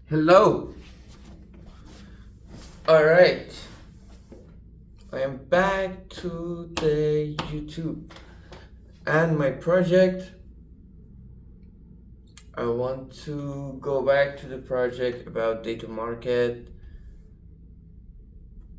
Hello. All right. I am back to the YouTube and my project. I want to go back to the project about data market,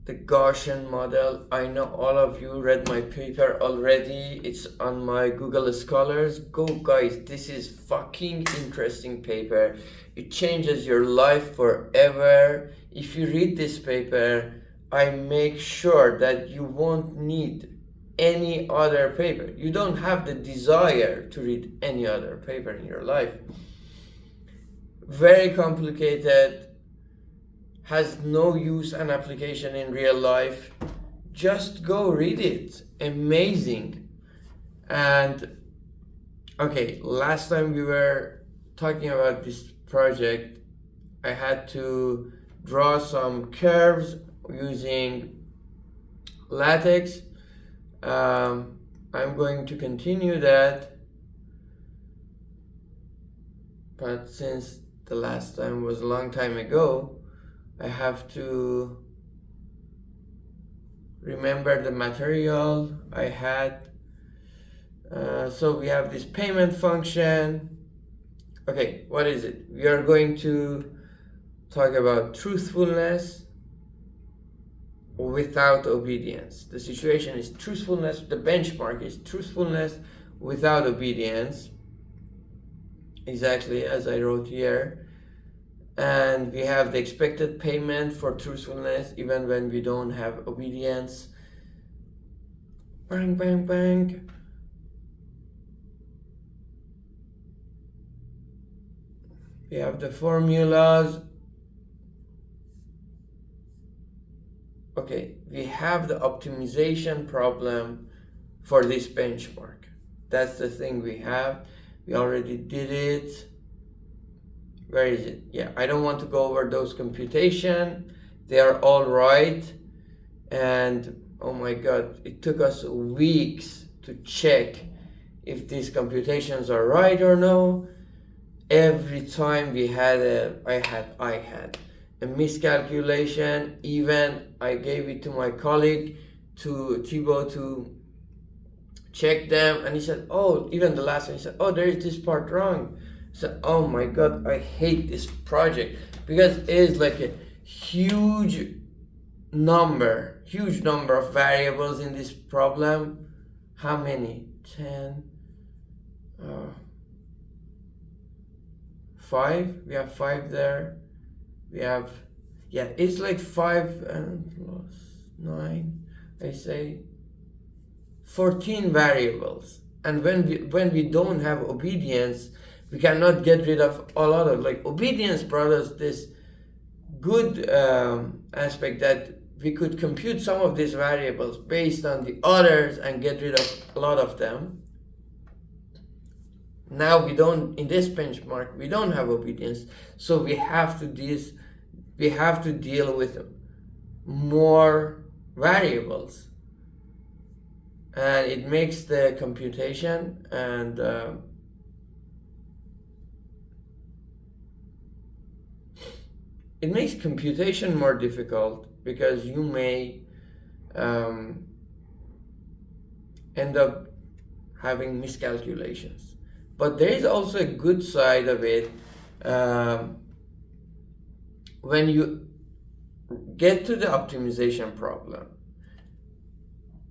the Gaussian model. I know all of you read my paper already. It's on my Google Scholars. Go guys, this is fucking interesting paper. It changes your life forever. If you read this paper, I make sure that you won't need any other paper. You don't have the desire to read any other paper in your life. Very complicated, has no use and application in real life. Just go read it. Amazing. And okay, last time we were talking about this project, I had to draw some curves using LaTeX. I'm going to continue that, but since the last time was a long time ago, I have to remember the material I had. So we have this payment function. Okay, what is it? We are going to talk about truthfulness without obedience. The situation is truthfulness. The benchmark is truthfulness without obedience, exactly as I wrote here. And we have the expected payment for truthfulness even when we don't have obedience. Bang, bang, bang. We have the formulas. Okay, we have the optimization problem for this benchmark. That's the thing we have. We already did it. Where is it? Yeah, I don't want to go over those computation. They are all right. And oh my God, it took us weeks to check if these computations are right or no. Every time we had I had a miscalculation. Even I gave it to my colleague, to Thibaut, to check them, and he said, oh, even the last one, he said, oh, there is this part wrong. So, oh my God, I hate this project because it is like a huge number of variables in this problem. How many? 10, 5. We have 5 there. We have, yeah, it's like 5 and plus 9. I say 14 variables. And when we don't have obedience, we cannot get rid of a lot of, like, obedience brought us this good aspect that we could compute some of these variables based on the others and get rid of a lot of them. Now we don't, in this benchmark, we don't have obedience, so we have to deal with more variables, and it makes the computation and it makes computation more difficult because you may end up having miscalculations. But there is also a good side of it. When you get to the optimization problem,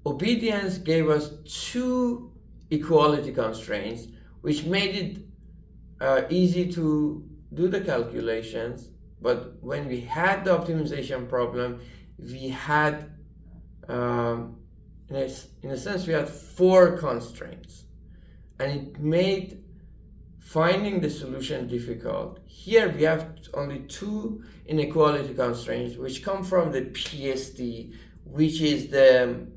obedience gave us 2 equality constraints, which made it easy to do the calculations. But when we had the optimization problem, we had, in a sense, we had 4 constraints, and it made finding the solution difficult. Here we have only 2 inequality constraints, which come from the PSD, which is the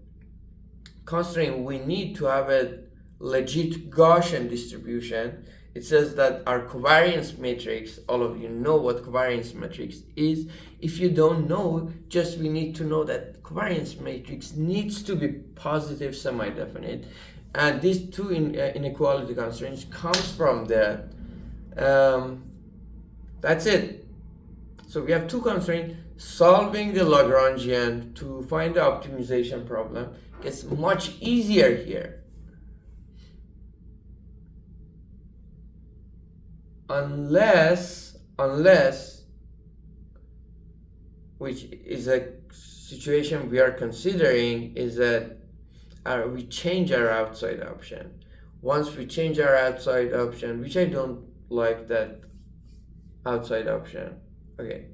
constraint we need to have a legit Gaussian distribution. It says that our covariance matrix, all of you know what covariance matrix is. If you don't know, just we need to know that covariance matrix needs to be positive semi-definite. And these 2 inequality constraints comes from that. That's it. So we have two constraints. Solving the Lagrangian to find the optimization problem gets much easier here. Unless, which is a situation we are considering, is that we change our outside option. Once we change our outside option, which I don't like that outside option. Okay,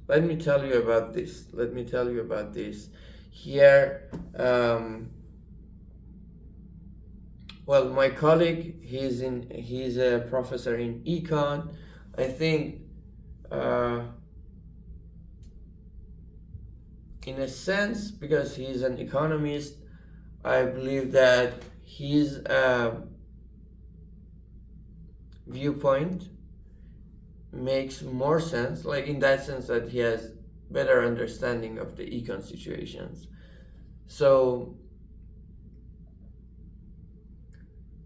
let me tell you about this. Here, well, my colleague, he's a professor in econ. I think, in a sense, because he's an economist, I believe that his viewpoint makes more sense, like in that sense that he has better understanding of the econ situations. So,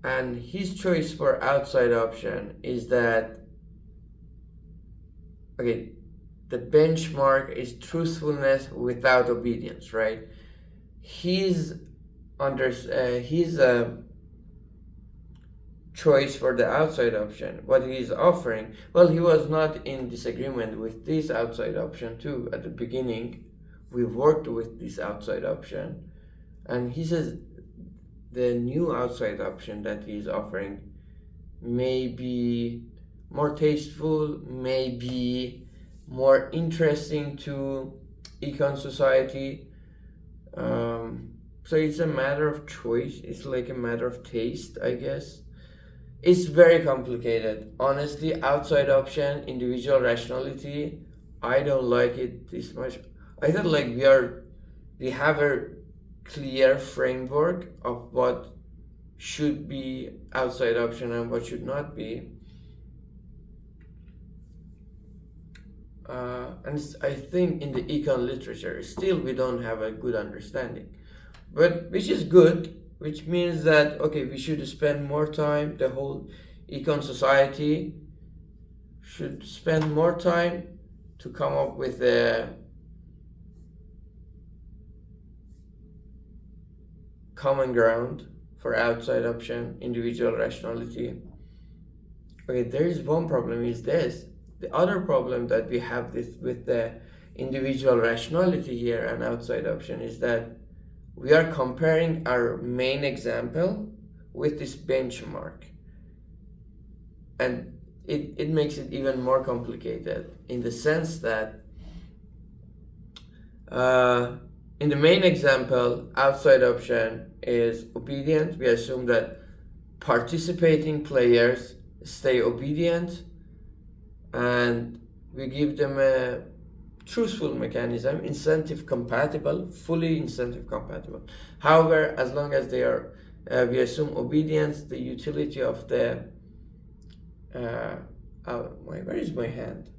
and his choice for outside option is that, okay, the benchmark is truthfulness without obedience, right? His choice for the outside option, what he is offering, well, he was not in disagreement with this outside option too. At the beginning, we worked with this outside option, and he says the new outside option that he is offering may be more tasteful, may be more interesting to econ society. So it's a matter of choice. It's like a matter of taste, I guess. It's very complicated. Honestly, outside option, individual rationality, I don't like it this much. I thought like we have a clear framework of what should be outside option and what should not be. And I think in the econ literature, still we don't have a good understanding. But which is good, which means that, okay, we should spend more time, the whole econ society should spend more time to come up with a common ground for outside option, individual rationality. Okay, there is one problem, is this. The other problem that we have with the individual rationality here and outside option is that we are comparing our main example with this benchmark. And it makes it even more complicated in the sense that in the main example, outside option is obedient. We assume that participating players stay obedient, and we give them a truthful mechanism, incentive compatible, fully incentive compatible. However, as long as they are, we assume obedience, the utility of the, where is my hand?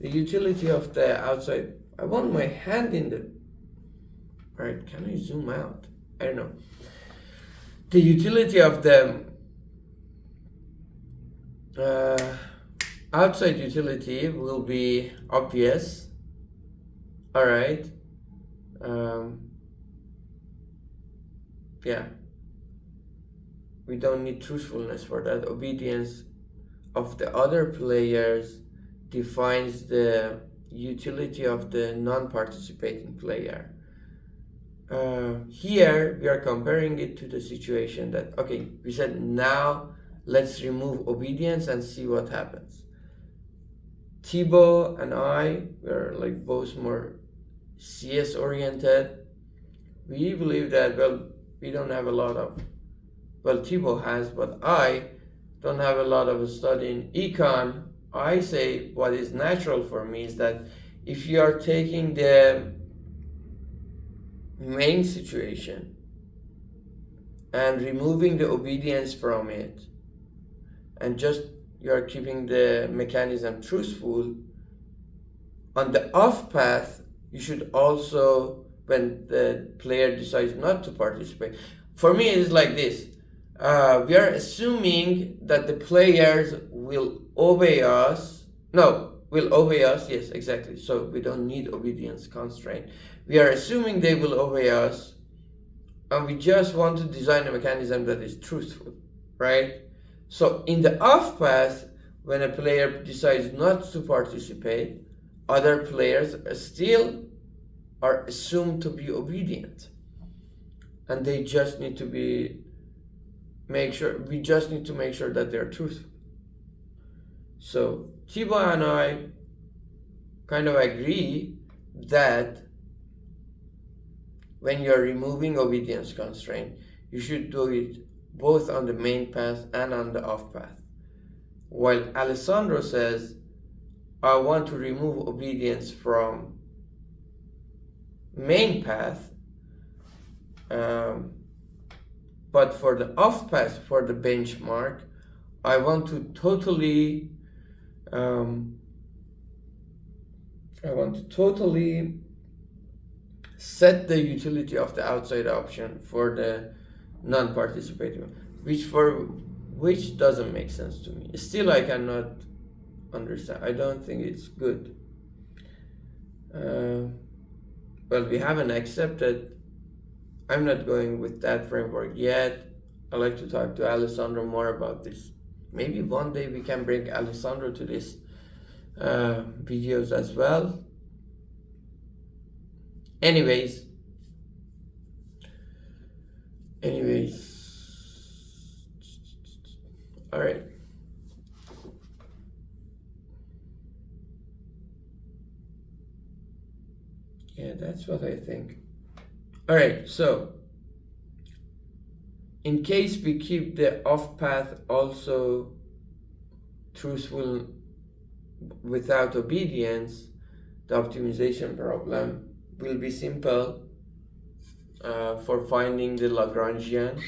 The utility of the outside, I want my hand in the, all right, can I zoom out? I don't know. The utility of the outside utility will be obvious. All right. Yeah. We don't need truthfulness for that. Obedience of the other players defines the utility of the non-participating player. Here we are comparing it to the situation that, okay, we said now let's remove obedience and see what happens. Thibaut and I, we're like both more CS oriented. We believe that, well, we don't have a lot of, well, Thibaut has, but I don't have a lot of study in econ. I say what is natural for me is that if you are taking the main situation and removing the obedience from it, and just you are keeping the mechanism truthful, on the off path, you should also, when the player decides not to participate, for me it is like this. We are assuming that the players will obey us. No, will obey us. Yes, exactly. So we don't need obedience constraint. We are assuming they will obey us, and we just want to design a mechanism that is truthful, right? So in the off path, when a player decides not to participate, other players still are assumed to be obedient, and they just need to we just need to make sure that they're truthful. So Tiba and I kind of agree that when you're removing obedience constraint, you should do it both on the main path and on the off path. While Alessandro says, I want to remove obedience from main path, but for the off path, for the benchmark, I want to totally set the utility of the outside option for the non-participating, which doesn't make sense to me. Still, I cannot understand. I don't think it's good. Well, we haven't accepted. I'm not going with that framework yet. I'd like to talk to Alessandro more about this. Maybe one day we can bring Alessandro to this videos as well. Anyways, all right. Yeah, that's what I think. All right, so in case we keep the off path also truthful without obedience, the optimization problem will be simple for finding the Lagrangian.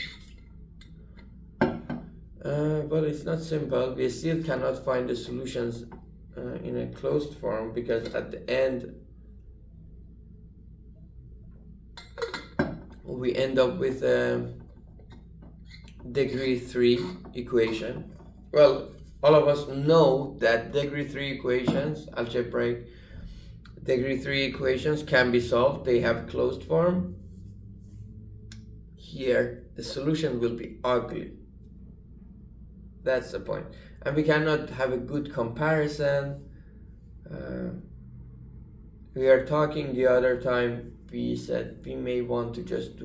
But it's not simple. We still cannot find the solutions in a closed form, because at the end we end up with a degree 3 equation. Well, all of us know that degree 3 equations, algebraic degree 3 equations, can be solved. They have closed form. Here, the solution will be ugly. That's the point. And we cannot have a good comparison. We are talking the other time, we said we may want to just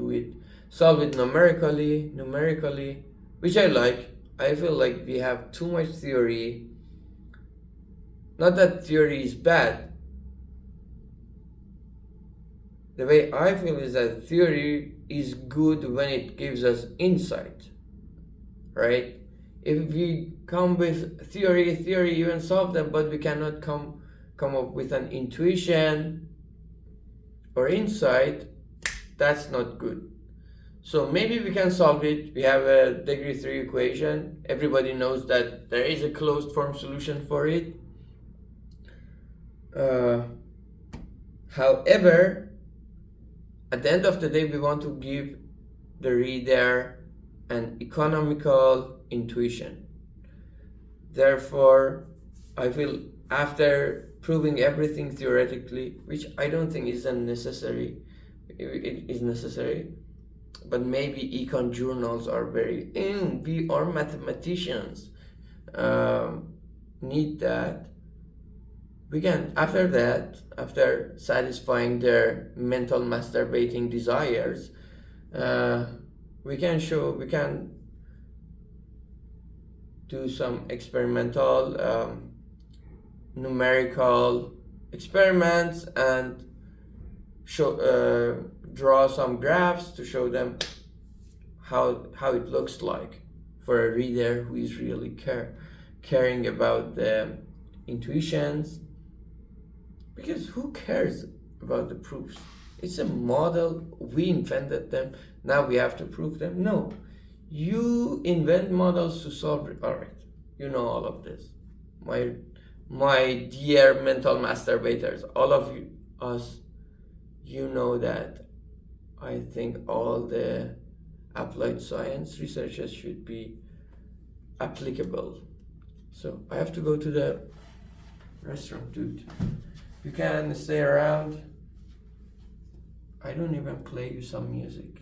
solve it numerically, which I like. I feel like we have too much theory. Not that theory is bad. The way I feel is that theory is good when it gives us insight, right? If we come with theory even solve them, but we cannot come up with an intuition or insight, that's not good. So maybe we can solve it. We have a degree 3 equation. Everybody knows that there is a closed form solution for it. However, at the end of the day, we want to give the reader an economical intuition. Therefore, I feel after proving everything theoretically, which I don't think is necessary, but maybe econ journals are very, we are mathematicians, need that. We can, after satisfying their mental masturbating desires, we can do some experimental numerical experiments and draw some graphs to show them how it looks like for a reader who is really caring about the intuitions. Because who cares about the proofs? It's a model, we invented them, now we have to prove them. No, you invent models to solve it. All right, you know all of this. My dear mental masturbators, all of us, you know that I think all the applied science researchers should be applicable. So I have to go to the Restroom, dude. You can stay around. I don't even play you some music.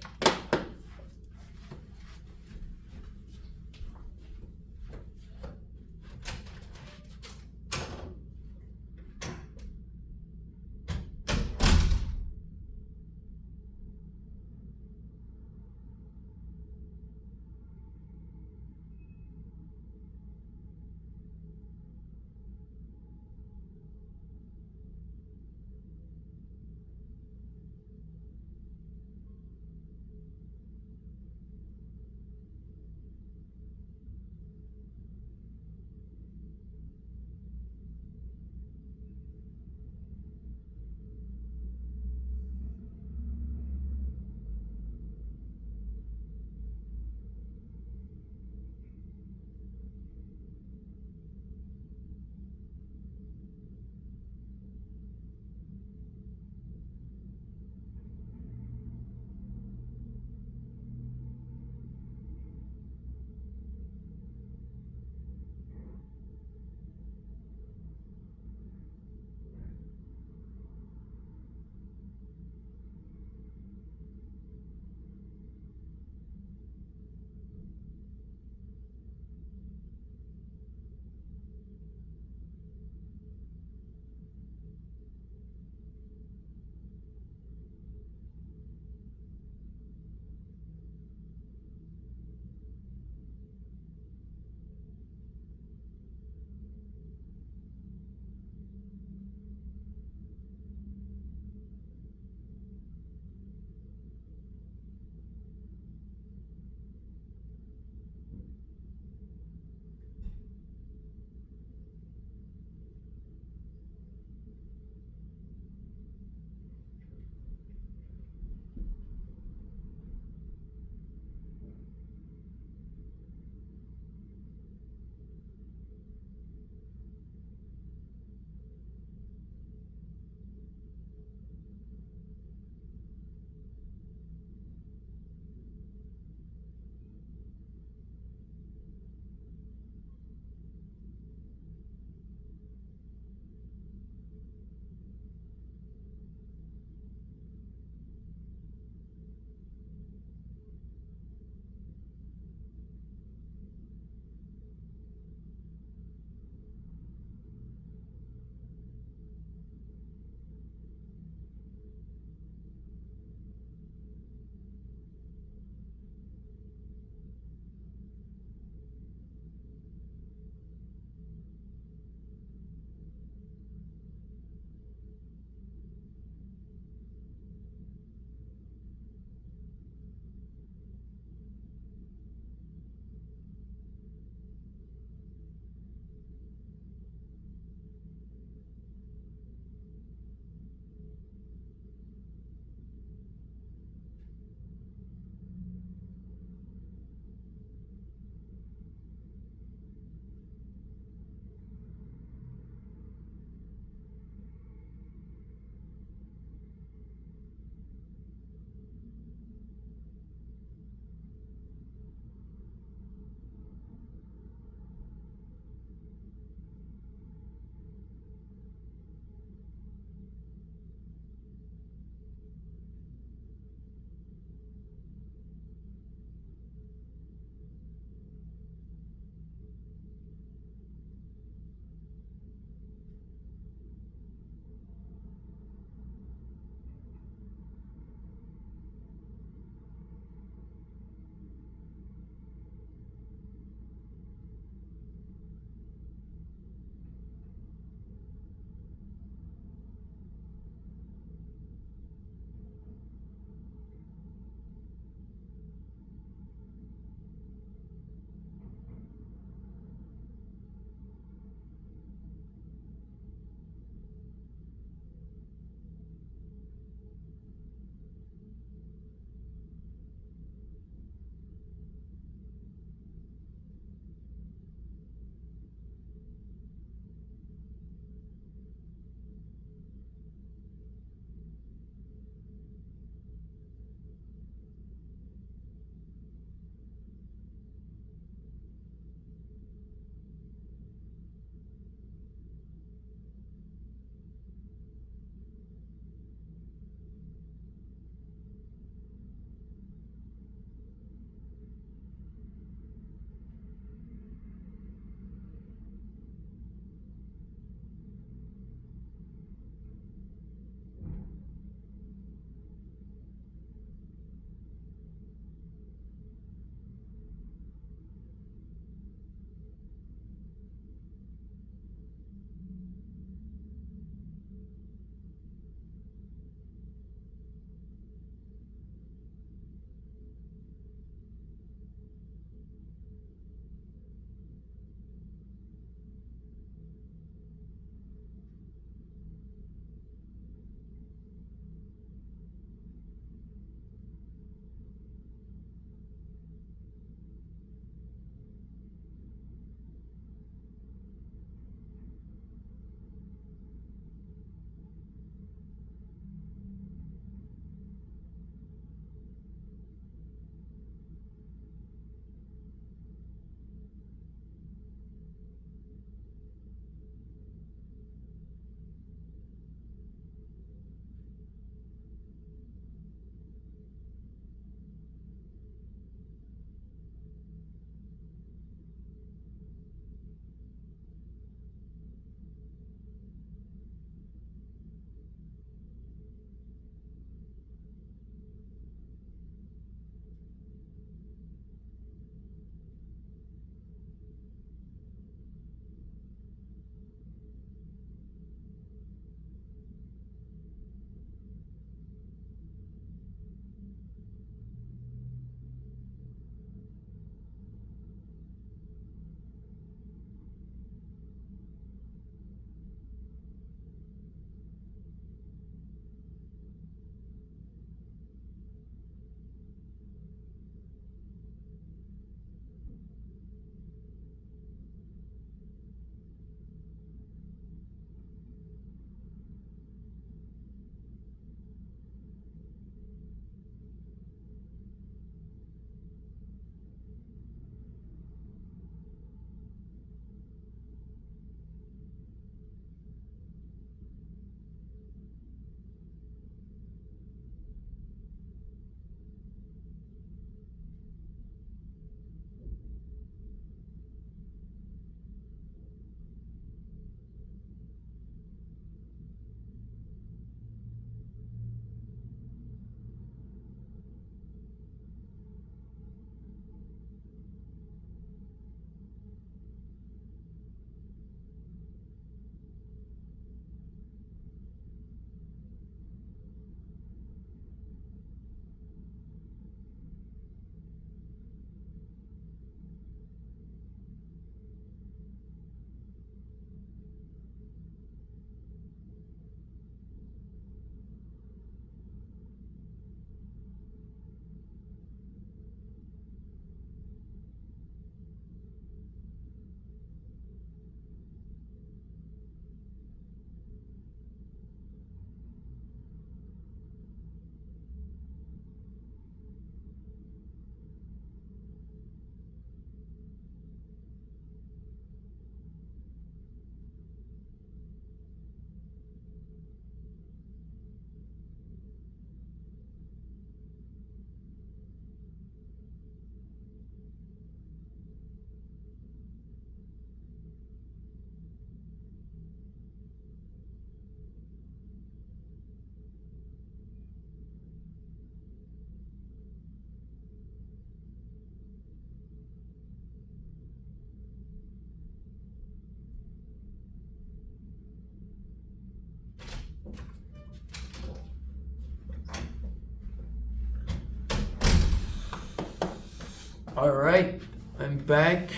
All right, I'm back.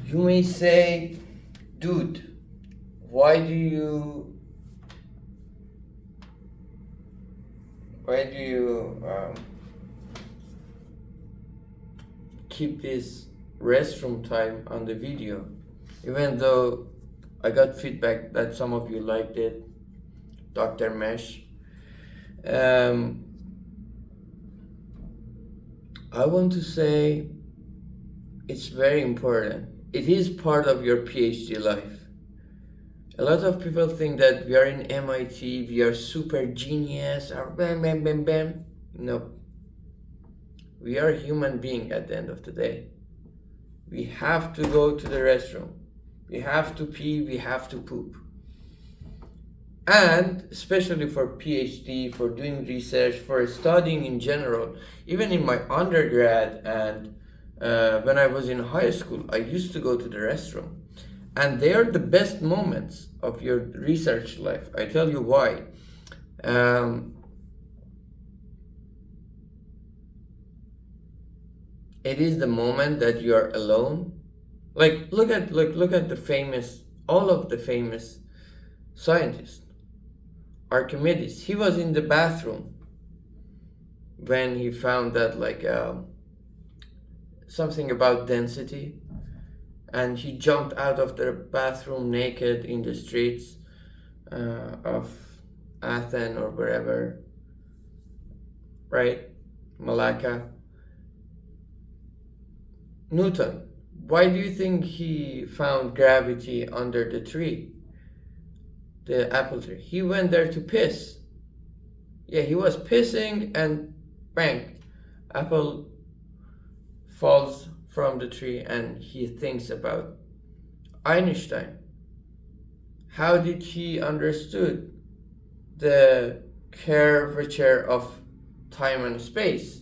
You may say, dude, why do you keep this restroom time on the video? Even though I got feedback that some of you liked it, Dr. Mesh. I want to say it's very important. It is part of your PhD life. A lot of people think that we are in MIT, we are super genius, or bam, bam, bam, bam. No. We are human being at the end of the day. We have to go to the restroom. We have to pee, we have to poop. And especially for PhD, for doing research, for studying in general, even in my undergrad and when I was in high school, I used to go to the restroom. And they are the best moments of your research life. I tell you why. It is the moment that you are alone. Like look at the famous, all of the famous scientists. Archimedes, he was in the bathroom when he found that something about density, and he jumped out of the bathroom naked in the streets of Athens or wherever, right? Malacca. Newton, why do you think he found gravity under the tree? The apple tree. He went there to piss. Yeah, he was pissing and bang, apple falls from the tree, and he thinks about Einstein. How did he understood the curvature of time and space?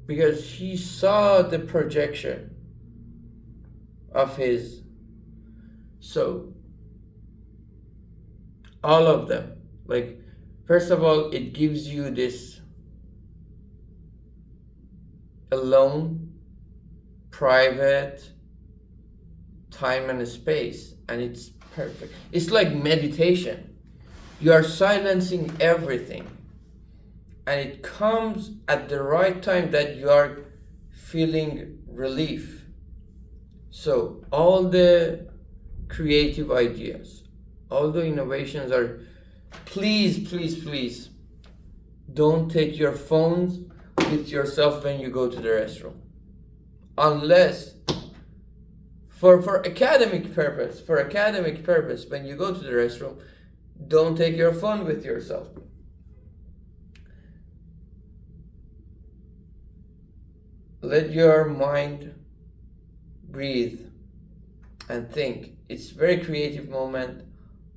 Because he saw the projection of his. So all of them, like, first of all, it gives you this alone, private time and space, and it's perfect. It's like meditation. You are silencing everything, and it comes at the right time that you are feeling relief. So all the creative ideas, all the innovations are, please don't take your phones with yourself when you go to the restroom, unless for academic purpose, when you go to the restroom, don't take your phone with yourself. Let your mind breathe and think. It's a very creative moment.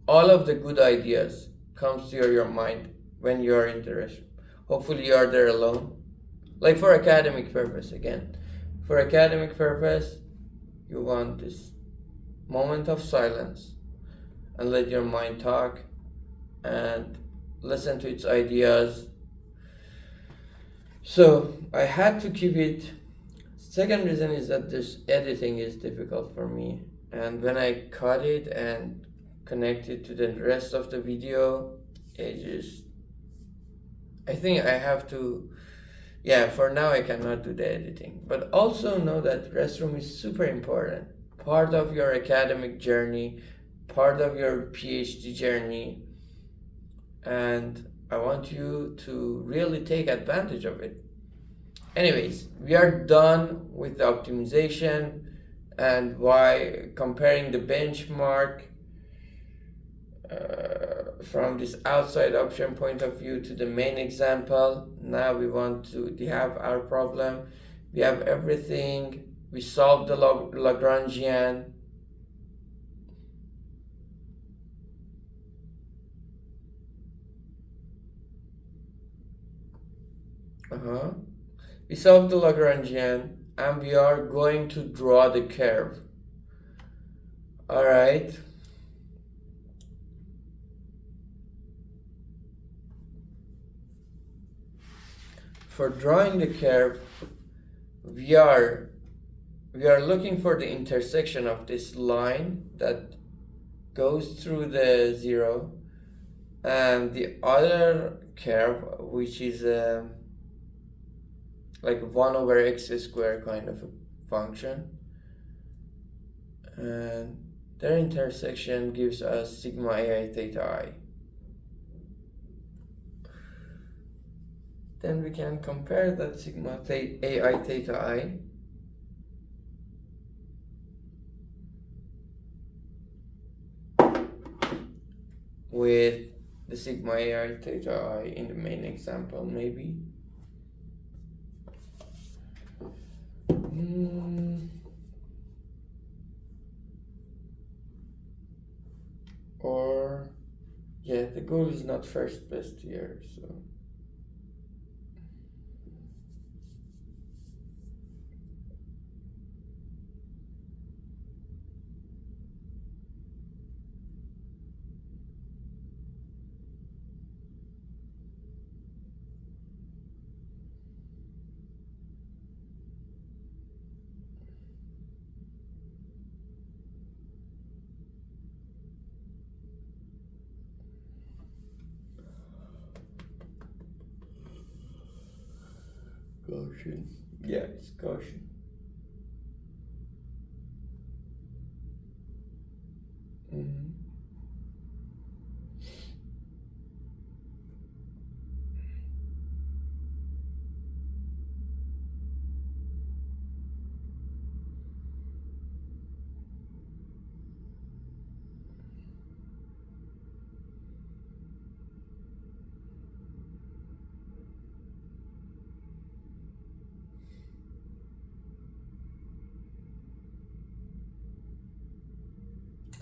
All of the good ideas comes to your mind when you are in the restroom. Hopefully you are there alone. Like for academic purpose, again. For academic purpose, you want this moment of silence and let your mind talk and listen to its ideas. So I had to keep it. Second reason is that this editing is difficult for me, and when I cut it and connect it to the rest of the video, I think I have to, for now I cannot do the editing. But also know that restroom is super important, part of your academic journey, part of your PhD journey, and I want you to really take advantage of it. Anyways, we are done with the optimization and why comparing the benchmark from this outside option point of view to the main example. Now we want to have our problem. We have everything. We solved the Lagrangian. We solved the Lagrangian, and we are going to draw the curve. All right. for drawing the curve, we are looking for the intersection of this line that goes through the 0 and the other curve, which is like 1 over x squared kind of a function, and their intersection gives us sigma ai theta I. Then we can compare that sigma ai theta I with the sigma ai theta I in the main example, maybe. Or, yeah, the goal is not first best here, so. Gaussian. Yeah, it's Gaussian.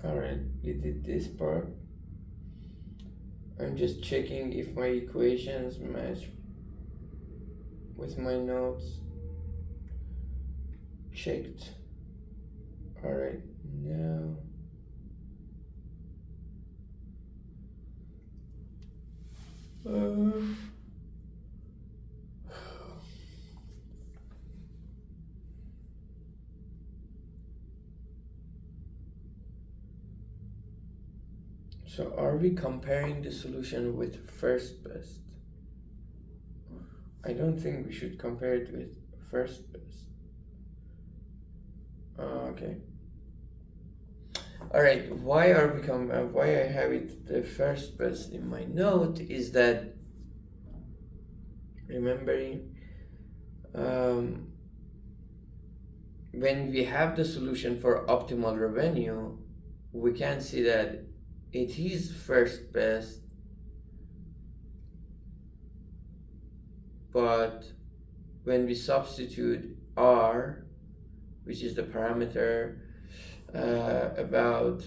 Alright, we did this part. I'm just checking if my equations match with my notes. Checked. Alright, now so are we comparing the solution with first best? I don't think we should compare it with first best. Okay. Alright, why I have it the first best in my note is that, remembering, when we have the solution for optimal revenue, we can see that it is first best, but when we substitute R, which is the parameter about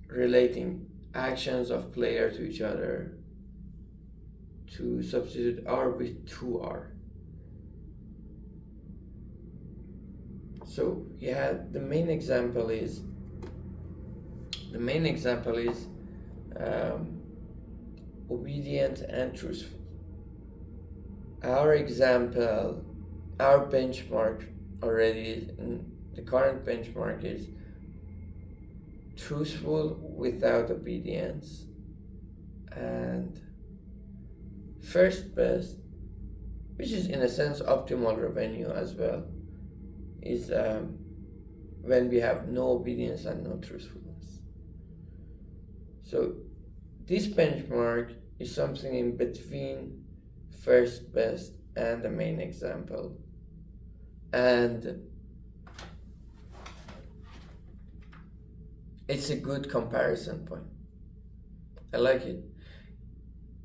relating actions of player to each other, to substitute R with 2R. So yeah, the main example is obedient and truthful. Our benchmark already, the current benchmark is truthful without obedience, and first best, which is in a sense optimal revenue as well, is when we have no obedience and no truthfulness. So this benchmark is something in between first best and the main example, and it's a good comparison point. I like it.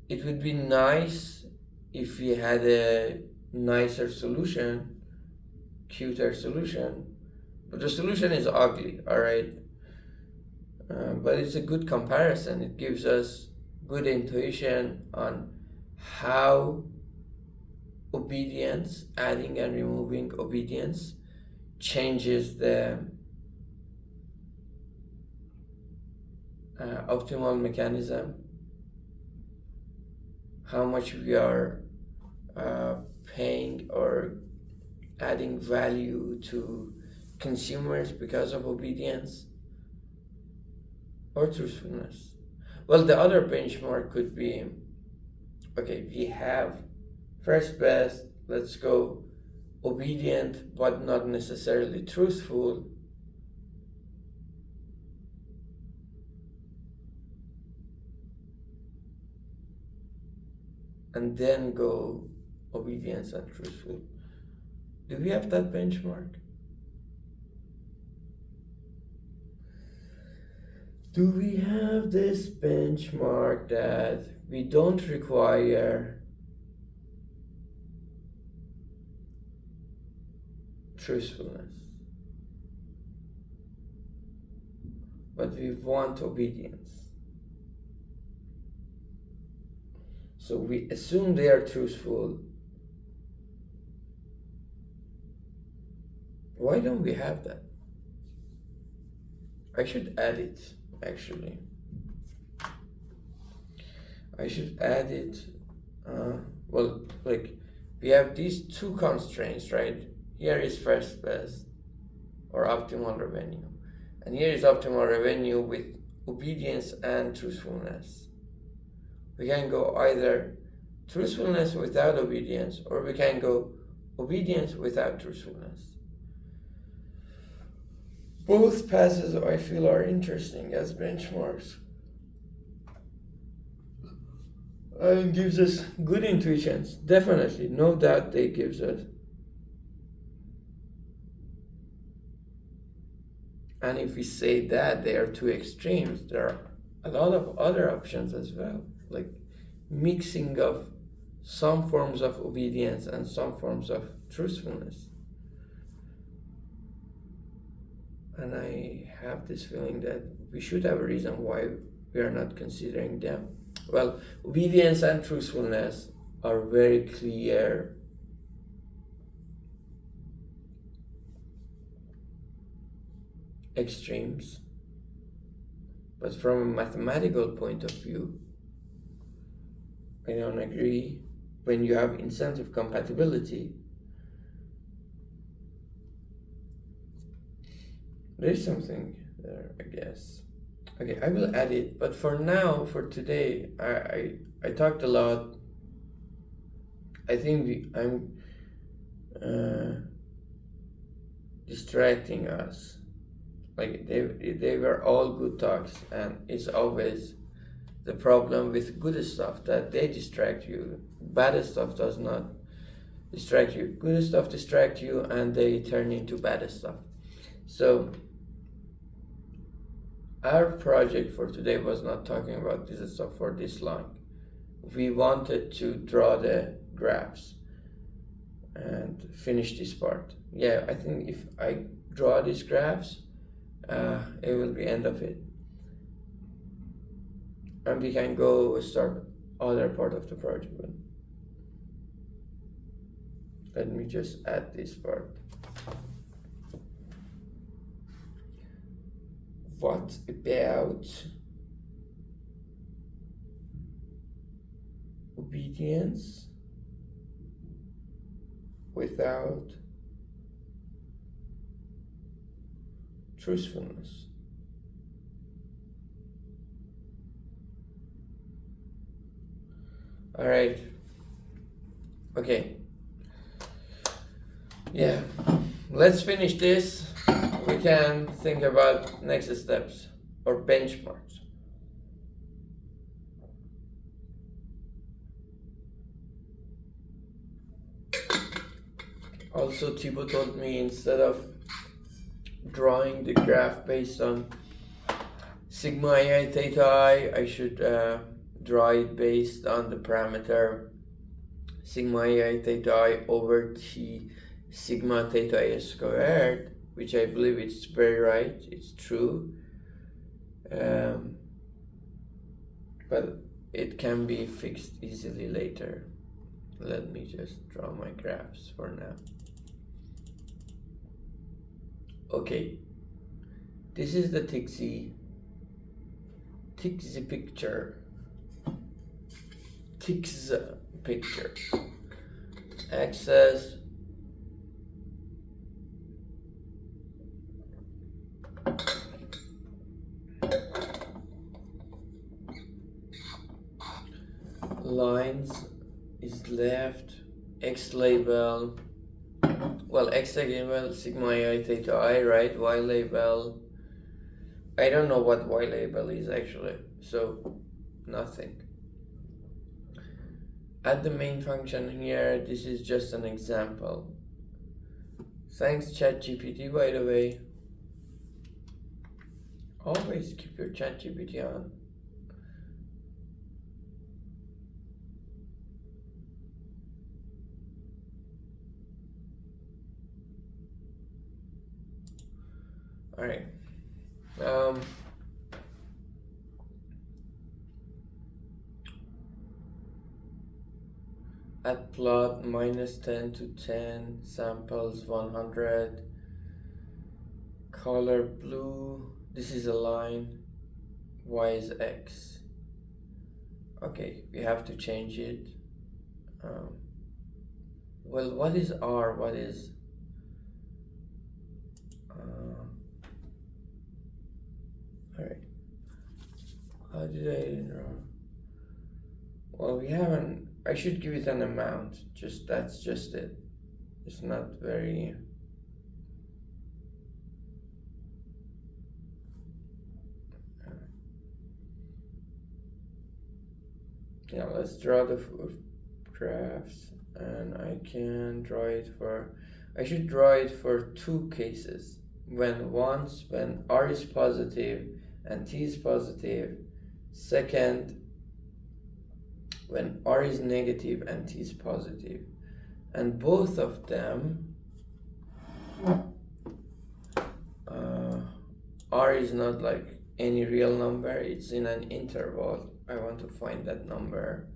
It would be nice if we had a nicer solution, cuter solution, but the solution is ugly, alright? But it's a good comparison. It gives us good intuition on how obedience, adding and removing obedience, changes the optimal mechanism, how much we are paying or adding value to consumers because of obedience or truthfulness? Well, the other benchmark could be, okay, we have first best, let's go obedient but not necessarily truthful. And then go obedience and truthful. Do we have that benchmark? Do we have this benchmark that we don't require truthfulness, but we want obedience? So we assume they are truthful. Why don't we have that? I should add it, actually. I should add it. Well, like, we have these two constraints, right? Here is first best or optimal revenue. And here is optimal revenue with obedience and truthfulness. We can go either truthfulness without obedience, or we can go obedience without truthfulness. Both paths I feel are interesting as benchmarks. And gives us good intuitions. Definitely, no doubt they gives us. And if we say that they are two extremes, there are a lot of other options as well, like mixing of some forms of obedience and some forms of truthfulness. And I have this feeling that we should have a reason why we are not considering them. Well, obedience and truthfulness are very clear extremes. But from a mathematical point of view, I don't agree. When you have incentive compatibility, there's something there, I guess. Okay, I will add it, but for now, for today, I talked a lot. I think I'm distracting us. Like they were all good talks, and it's always the problem with good stuff that they distract you. Bad stuff does not distract you. Good stuff distract you, and they turn into bad stuff. So our project for today was not talking about this stuff for this long. We wanted to draw the graphs and finish this part. Yeah, I think if I draw these graphs, it will be end of it. And we can go start other part of the project. Let me just add this part. What about obedience without truthfulness? All right. Okay. Yeah. Let's finish this. We can think about next steps or benchmarks. Also, Thibaut told me instead of drawing the graph based on sigma ai theta I should draw it based on the parameter sigma ai theta I over t sigma theta I squared, which I believe it's very right, it's true. But it can be fixed easily later. Let me just draw my graphs for now. Okay, this is the Tixi picture. Tix picture. Access lines is left, x label, well, x label sigma I theta I, right? Y label, I don't know what y label is actually, so nothing. Add the main function here. This is just an example. Thanks ChatGPT, by the way. Always keep your ChatGPT on. Alright. Add plot -10 to 10, samples 100, color blue, this is a line, y is x. Okay, we have to change it. Well, what is r? What is alright. How did I draw? Well, we haven't. I should give it an amount. That's just it. It's not very. Yeah, let's draw the graphs, and I can draw it for. I should draw it for two cases. When r is positive and t is positive. Second, when r is negative and t is positive, and both of them, r is not like any real number, it's in an interval. I want to find that number.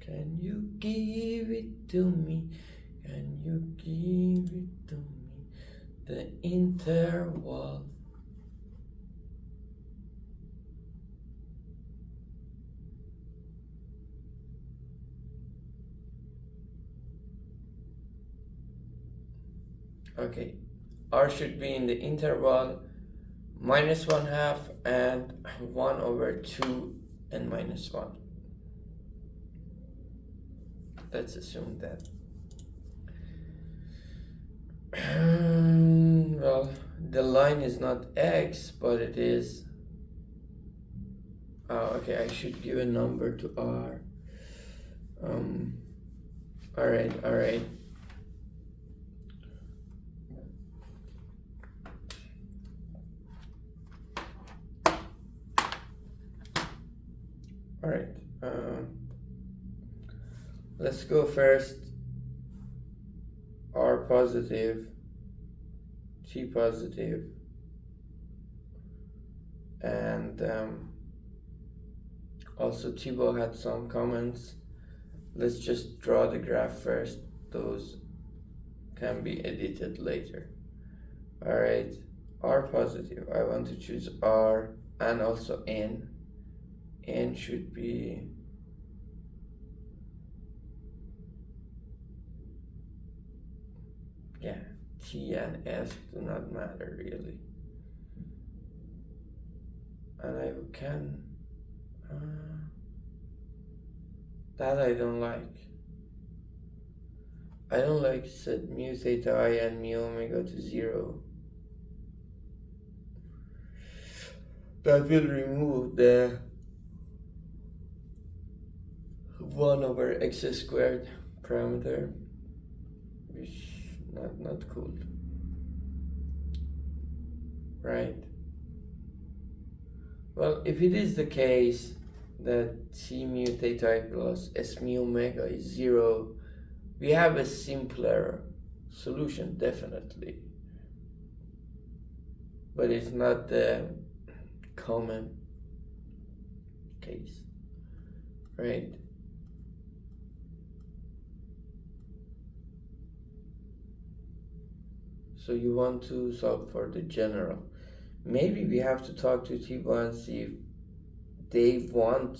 Can you give it to me? Can you give it to me? The interval. Okay, r should be in the interval -1/2 and 1/2 and -1. Let's assume that. Well, the line is not x, but it is. Oh, okay, I should give a number to r. All right. All right. Let's go first. R positive, T positive, and also Thibaut had some comments. Let's just draw the graph first. Those can be edited later. All right. R positive. I want to choose R and also N. N should be T and S do not matter really. And I can that I don't like. I don't like set mu theta I and mu omega to 0. That will remove the 1/x² parameter, which not cool, right? Well, if it is the case that T mu theta I plus S mu omega is 0, we have a simpler solution, definitely. But it's not the common case, right? So you want to solve for the general. Maybe we have to talk to Thibaut and see if they want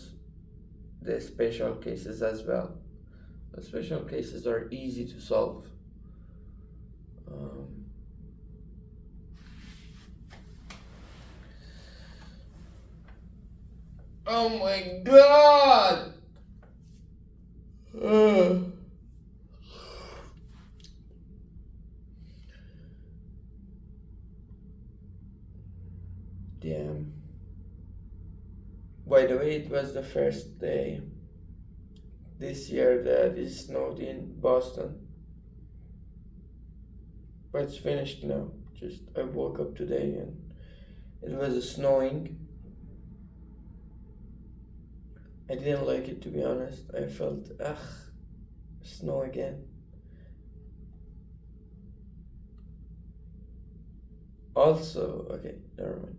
the special cases as well. The special cases are easy to solve. Oh my god! Damn. By the way, it was the first day this year that it snowed in Boston. But it's finished now. Just I woke up today and it was snowing. I didn't like it, to be honest. I felt, snow again. Also, okay, never mind.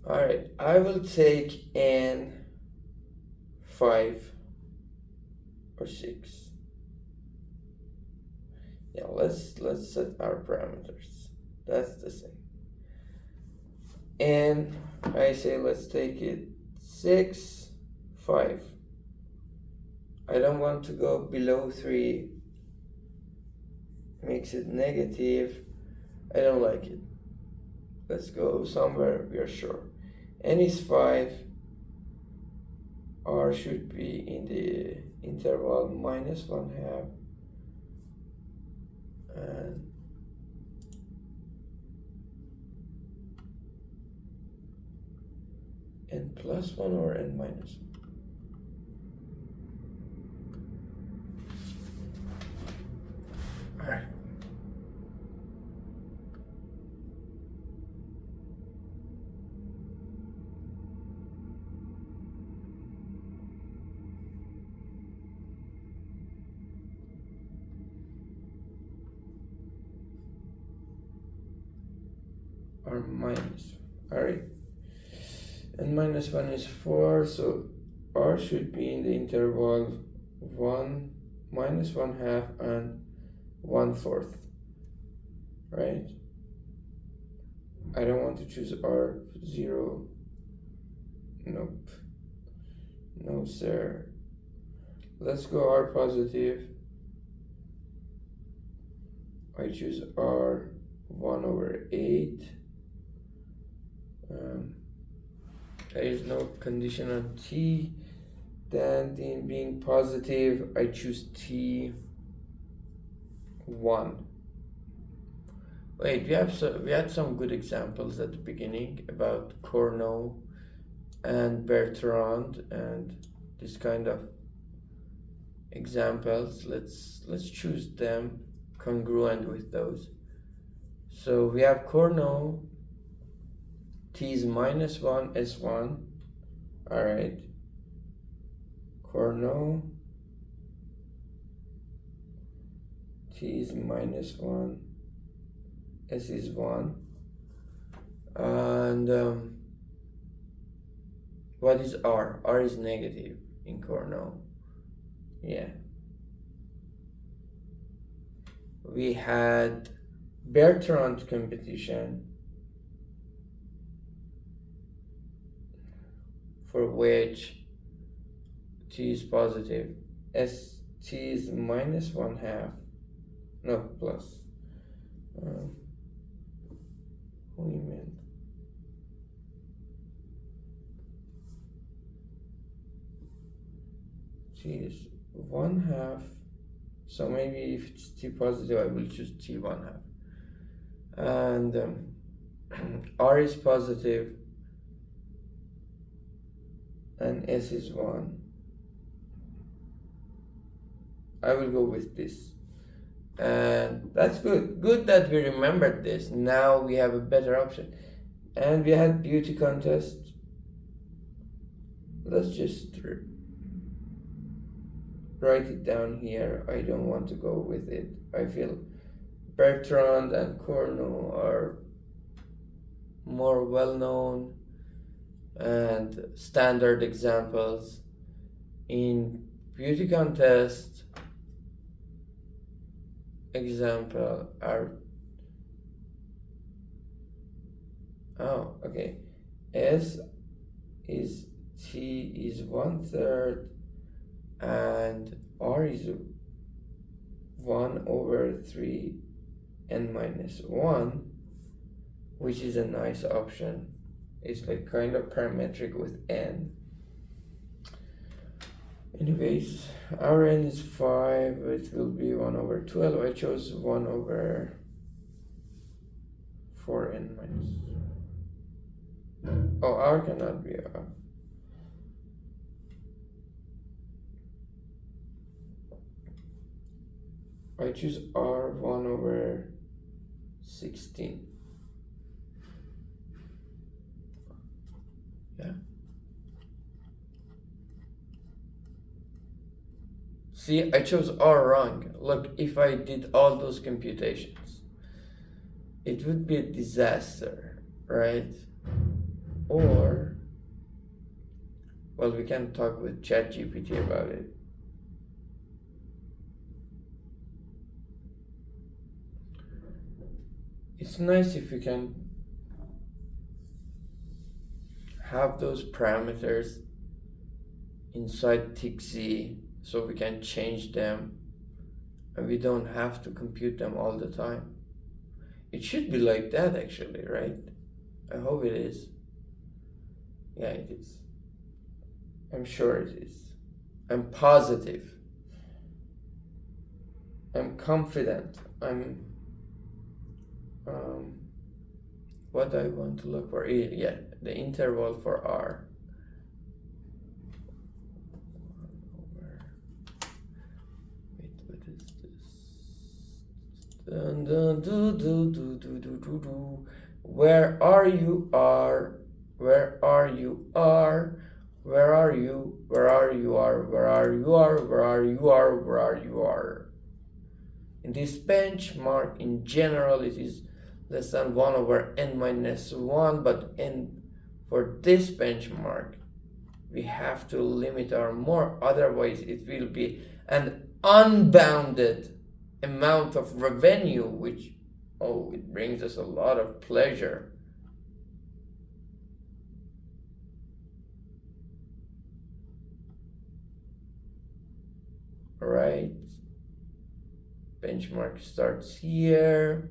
Alright, I will take n 5 or 6. Yeah, let's set our parameters. That's the same. And I say let's take it 6, 5. I don't want to go below 3. Makes it negative. I don't like it. Let's go somewhere we are sure. N is 5. R should be in the interval -1/2 and n plus 1 or n minus 1. All right. Or minus. All right. And -1 is 4, so R should be in the interval 1 -1/2 and 1/4, right? I don't want to choose R 0. Nope. No, sir. Let's go R positive. I choose R 1/8. There is no condition on T. Then in being positive, I choose T 1. Wait, we had some good examples at the beginning about Cournot and Bertrand and this kind of examples. Let's choose them congruent with those. So we have Cournot. T is -1 S1. All right. Cournot. T is -1. S is 1. And what is R? R is negative in Cournot. Yeah. We had Bertrand competition, for which T is positive. T is -1/2. No, plus. We meant. T is 1/2. So maybe if it's T positive, I will choose T 1/2. And R is positive and S is 1. I will go with this. And that's good. Good that we remembered this. Now we have a better option. And we had beauty contest. Let's just write it down here. I don't want to go with it. I feel Bertrand and Cournot are more well-known and standard examples. In beauty contest, example are, oh, okay, S is T is 1/3 and R is 1/3 n minus 1, which is a nice option. It's like kind of parametric with n. Anyways, our n is 5, it will be 1/12. I chose 1/4n minus. Oh, r cannot be r. I choose r 1/16. Yeah. See, I chose r wrong. Look, if I did all those computations, it would be a disaster, right? Or, well, we can talk with ChatGPT about it. It's nice if we can have those parameters inside TXZ so we can change them and we don't have to compute them all the time. It should be like that actually, right? I hope it is. Yeah, it is. I'm sure it is. I'm positive. I'm confident. I'm what I want to look for. Yeah, the interval for R. Wait, what is this? Where are you are? Where are you are? Where are you? Where are you are? Where are you are? Where are you are? Where are you are? In this benchmark, in general, it is less than 1/n minus 1, but for this benchmark, we have to limit our more, otherwise it will be an unbounded amount of revenue, which, oh, it brings us a lot of pleasure. All right, benchmark starts here.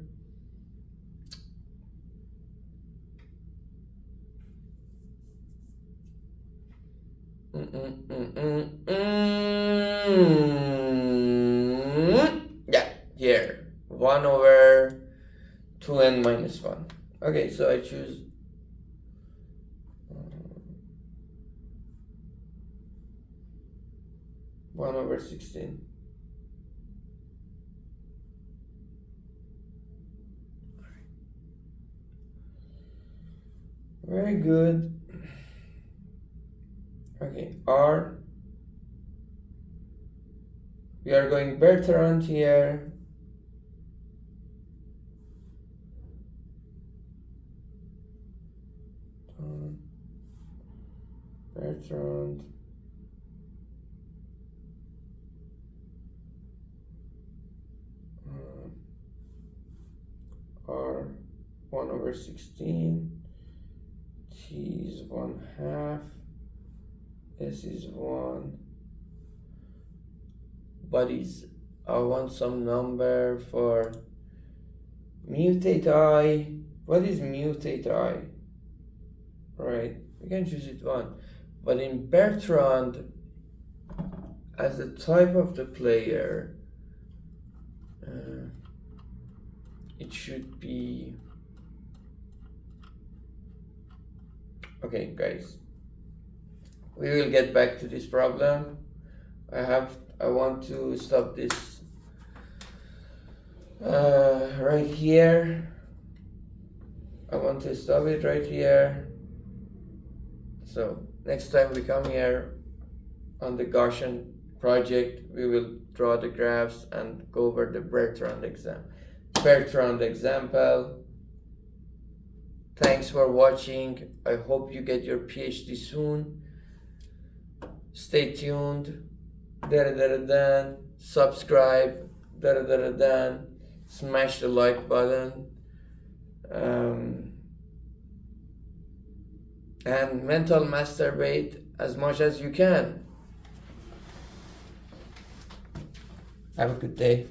Yeah, here 1/2n minus 1. Okay, so I choose 1/16. Very good. Okay, R. We are going Bertrand here. Bertrand. R 1/16. T is 1/2. S is 1. Buddies, I want some number for mutate I. What is mutate I? Right, we can choose it 1. But in Bertrand, as the type of the player, it should be, okay guys, we will get back to this problem. I want to stop this right here. I want to stop it right here. So next time we come here on the Gaussian project, we will draw the graphs and go over the Bertrand example. Thanks for watching. I hope you get your PhD soon. Stay tuned. Subscribe. smash the like button, and mental masturbate as much as you can. Have a good day.